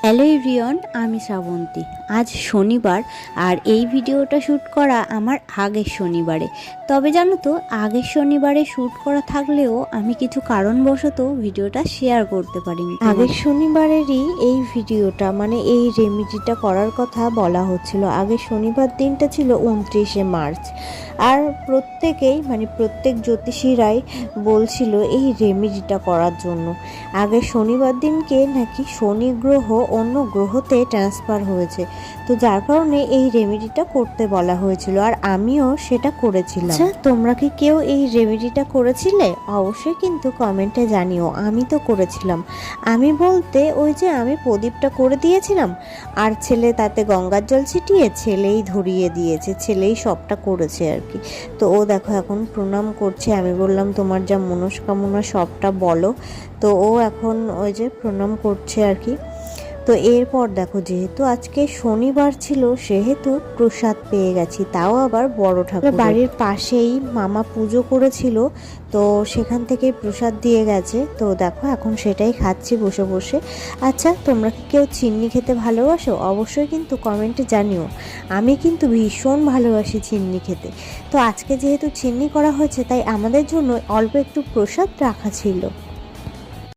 Hello everyone, আমি শ্রাবন্তী। আজ শনিবার আর এই ভিডিওটা শ্যুট করা আমার আগের শনিবারে। তবে জানো তো, আগের শনিবারে শ্যুট করা থাকলেও আমি কিছু কারণবশত ভিডিওটা শেয়ার করতে পারিনি। আগের শনিবারেরই এই ভিডিওটা, মানে এই রেমেডিটা করার কথা বলা হচ্ছিল। আগের শনিবার দিনটা ছিল 29শে মার্চ। আর প্রত্যেক জ্যোতিষীরাই বলছিল এই রেমেডিটা করার জন্য। আগের শনিবার দিনকে নাকি শনি গ্রহ অন্য গ্রহতে ট্রান্সফার হয়েছে, তো যার কারণে এই রেমেডিটা করতে বলা হয়েছিল, আর আমিও সেটা করেছিলাম। আচ্ছা, তোমরা কি কেউ এই রেমেডিটা করেছিলে? অবশ্যই কিন্তু কমেন্টে জানিও। আমি তো করেছিলাম। আমি বলতে ওই যে আমি প্রদীপটা করে দিয়েছিলাম, আর ছেলে তাতে গঙ্গার জল ছিটিয়ে ছেলেই ধরিয়ে দিয়েছে, ছেলেই সবটা করেছে আর কি। তো ও দেখো এখন প্রণাম করছে। আমি বললাম তোমার যা মনস্কামনা সবটা বলো। তো ও এখন ওই যে প্রণাম করছে আর কি। তো এরপর দেখো, যেহেতু আজকে শনিবার ছিল সেহেতু প্রসাদ পেয়ে গেছি, তাও আবার বড় ঠাকুর। বাড়ির পাশেই মামা পুজো করেছিল, তো সেখান থেকে প্রসাদ দিয়ে গেছে। তো দেখো এখন সেটাই খাচ্ছি বসে বসে। আচ্ছা, তোমরা কি কেউ চিন্নি খেতে ভালোবাসো? অবশ্যই কিন্তু কমেন্টে জানিও। আমি কিন্তু ভীষণ ভালোবাসি চিন্নি খেতে। তো আজকে যেহেতু চিন্নি করা হয়েছে, তাই আমাদের জন্য অল্প একটু প্রসাদ রাখা ছিল।